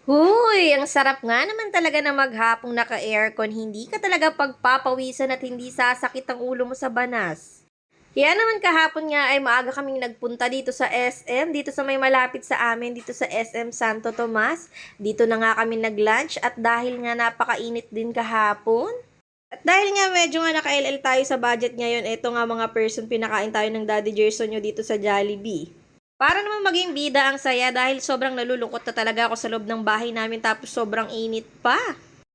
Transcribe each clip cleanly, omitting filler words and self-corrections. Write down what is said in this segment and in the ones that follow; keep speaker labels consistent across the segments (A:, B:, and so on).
A: Huy, ang sarap nga naman talaga na maghapong naka-aircon. Hindi ka talaga pagpapawisan at hindi sasakit ang ulo mo sa banas. Kaya naman kahapon nga ay maaga kaming nagpunta dito sa SM, dito sa may malapit sa amin, dito sa SM Santo Tomas. Dito na nga kami nag-lunch at dahil nga napakainit din kahapon. At dahil nga medyo nga naka-LL tayo sa budget ngayon, eto nga mga person, pinakain tayo ng Daddy Jerson nyo dito sa Jollibee. Para naman maging bida ang saya dahil sobrang nalulungkot na talaga ako sa loob ng bahay namin tapos sobrang init pa.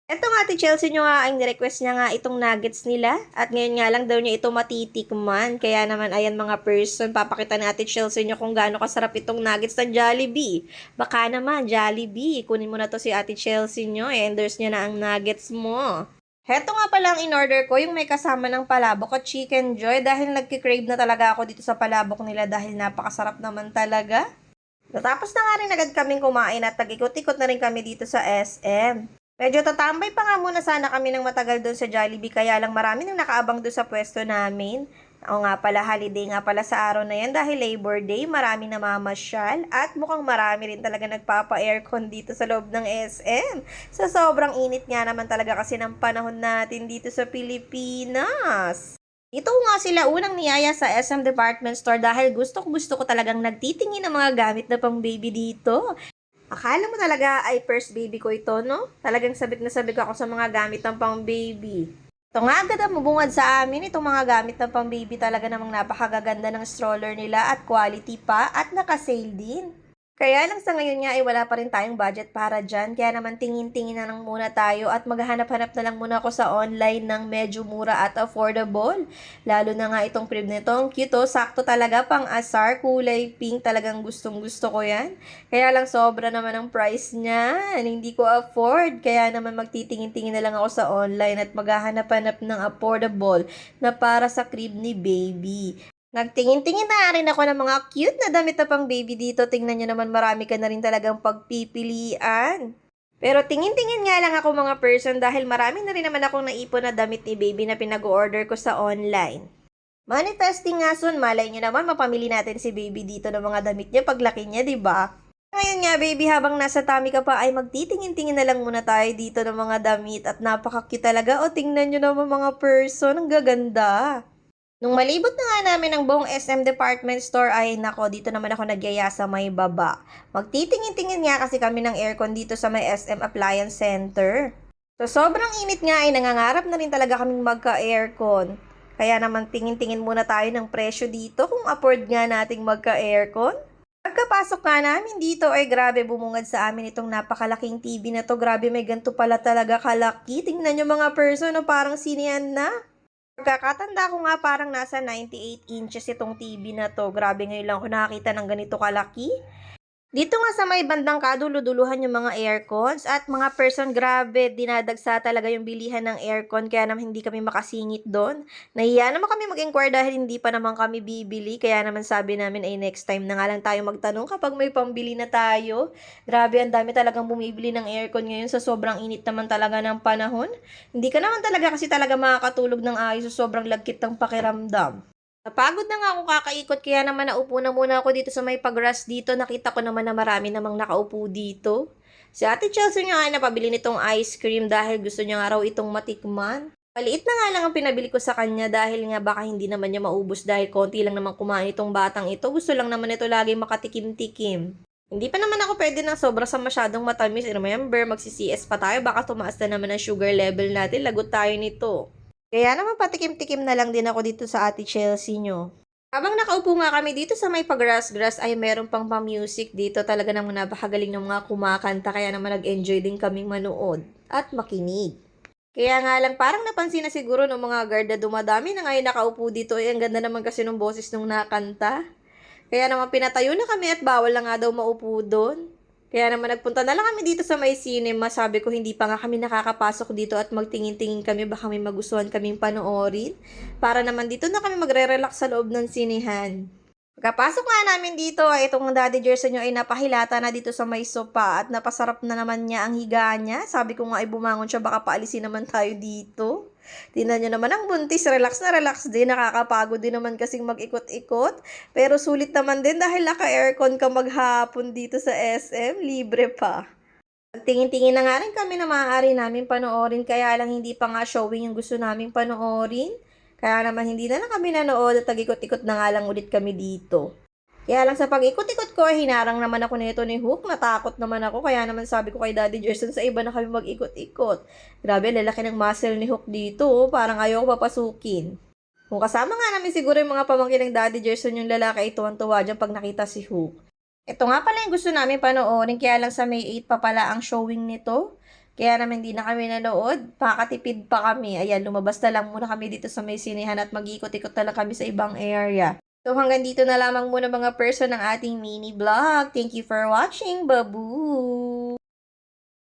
A: Eto nga, Ate Chelsea nyo nga, ang request niya nga itong nuggets nila. At ngayon nga lang daw niya ito matitikman. Kaya naman, ayan mga person, papakita ni Ate Chelsea nyo kung gaano kasarap itong nuggets ng Jollibee. Baka naman, Jollibee, kunin mo na to si Ate Chelsea nyo. Endorse niya na ang nuggets mo. Heto nga pala ang in-order ko, yung may kasama ng palabok at chicken joy dahil nagkikrave na talaga ako dito sa palabok nila dahil napakasarap naman talaga. Natapos na nga rin agad kaming kumain at nag-ikot-ikot na rin kami dito sa SM. Medyo tatambay pa nga muna sana kami ng matagal doon sa Jollibee kaya lang marami nang nakaabang doon sa pwesto namin. O nga pala, holiday nga pala sa araw na yan dahil Labor Day, marami namamasyal at mukhang marami rin talaga nagpapa-aircon dito sa loob ng SM. Sa sobrang init nga naman talaga kasi ng panahon natin dito sa Pilipinas. Ito nga sila unang niyaya sa SM Department Store dahil gusto ko talagang nagtitingin ng mga gamit na pang baby dito. Akala mo talaga ay first baby ko ito, no? Talagang sabik na sabik ako sa mga gamit ng pang baby. Ito nga agad ang mabungad sa amin, itong mga gamit ng pang baby talaga namang napakagaganda ng stroller nila at quality pa at nakasale din. Kaya lang sa ngayon nga ay wala pa rin tayong budget para dyan. Kaya naman tingin-tingin na lang muna tayo at maghanap-hanap na lang muna ako sa online ng medyo mura at affordable. Lalo na nga itong crib nito. Ang cute oh. Sakto talaga pang asar. Kulay pink. Talagang gustong gusto ko yan. Kaya lang sobra naman ang price niya. Hindi ko afford. Kaya naman magtitingin-tingin na lang ako sa online at maghahanap-hanap ng affordable na para sa crib ni baby. Nagtingin-tingin na rin ako ng mga cute na damit na pang baby dito. Tingnan nyo naman, marami ka na rin talagang pagpipilian. Pero tingin-tingin nga lang ako mga person dahil marami na rin naman akong naipon na damit ni baby na pinag-order ko sa online. Manifesting nga soon, malay nyo naman mapamili natin si baby dito ng mga damit niya paglaki niya, di ba? Ngayon nga baby, habang nasa tummy ka pa ay magtitingin-tingin na lang muna tayo dito ng mga damit at napaka-cute talaga. O tingnan nyo naman mga person, ang gaganda. Nung malibot na nga namin ang buong SM Department Store ay nako, dito naman ako nagyaya sa may baba. Magtitingin-tingin nga kasi kami ng aircon dito sa may SM Appliance Center. So sobrang init nga ay nangangarap na rin talaga kaming magka-aircon. Kaya naman tingin-tingin muna tayo ng presyo dito kung afford nga nating magka-aircon. Pagkapasok nga namin dito ay grabe bumungad sa amin itong napakalaking TV na to. Grabe may ganito pala talaga kalaki. Tingnan nyo mga person, no, parang sinian na. Pagkakatanda ko nga parang nasa 98 inches itong TV na to. Grabe ngayon lang ako nakakita ng ganito kalaki. Dito nga sa may bandang kaduluduluhan yung mga aircons at mga person, grabe, dinadagsa talaga yung bilihan ng aircon kaya naman hindi kami makasingit doon. Nahiya naman kami mag-inquire dahil hindi pa naman kami bibili kaya naman sabi namin ay next time na nga lang tayo magtanong kapag may pambili na tayo. Grabe, ang dami talagang bumibili ng aircon ngayon sa sobrang init naman talaga ng panahon. Hindi ka naman talaga kasi talaga makakatulog ng ayos sa sobrang lagkit ng pakiramdam. Napagod na nga ako kakaikot kaya naman naupo na muna ako dito sa may pag-rest dito. Nakita ko naman na marami namang nakaupo dito. Si Ate Chelsea nga ay napabili nitong ice cream dahil gusto niya nga raw itong matikman. Maliit na nga lang ang pinabili ko sa kanya dahil nga baka hindi naman niya maubos dahil konti lang naman kumain itong batang ito. Gusto lang naman ito lagi makatikim-tikim. Hindi pa naman ako pwede ng sobra sa masyadong matamis. Remember, magsi-CS pa tayo. Baka tumaas na naman ang sugar level natin. Lagot tayo nito. Kaya naman patikim-tikim na lang din ako dito sa Ate Chelsea nyo. Habang nakaupo nga kami dito sa may pag-grass-grass ay meron pang pa-music dito. Talaga namang napakagaling ng mga kumakanta kaya naman nag-enjoy din kaming manood at makinig. Kaya nga lang parang napansin na siguro ng mga guard na dumadami na ngayon nakaupo dito. Ay ang ganda naman kasi ng boses nung nakanta. Kaya naman pinatayo na kami at bawal na nga daw maupo doon. Kaya naman nagpunta na lang kami dito sa may cinema. Sabi ko hindi pa nga kami nakakapasok dito at magtingin-tingin kami baka may magustuhan kaming panoorin. Para naman dito na kami magre-relax sa loob ng sinihan. Pagkapasok nga namin dito ay itong Daddy Jersey nyo ay napahilata na dito sa may sopa at napasarap na naman niya ang higa niya. Sabi ko nga ay bumangon siya baka paalisin naman tayo dito. Tingnan nyo naman ang buntis, relax na relax din, nakakapagod din naman kasing mag-ikot-ikot. Pero sulit naman din dahil naka-aircon ka maghapon dito sa SM, libre pa. Tingin-tingin na nga rin kami na maaari namin panoorin, kaya lang hindi pa nga showing yung gusto naming panoorin. Kaya naman hindi na lang kami nanood at nag-ikot-ikot na nga lang ulit kami dito. Kaya lang sa pag-ikot-ikot ko, hinarang naman ako nito ni Hook. Natakot naman ako, kaya naman sabi ko kay Daddy Gerson, sa iba na kami mag-ikot-ikot. Grabe, lalaki ng muscle ni Hook dito, oh. Parang ayaw ko papasukin. Kung kasama nga namin siguro yung mga pamangkin ng Daddy Gerson, yung lalaki ay tuwan-tuwa dyan pag nakita si Hook. Ito nga pala yung gusto namin panoorin, kaya lang sa May 8 pa pala ang showing nito. Kaya naman hindi na kami nanood, pakatipid pa kami. Ayan, lumabas na lang muna kami dito sa may sinehan at mag-ikot-ikot na lang kami sa ibang area. So hanggang dito na lamang muna mga person ng ating mini vlog. Thank you for watching, babu!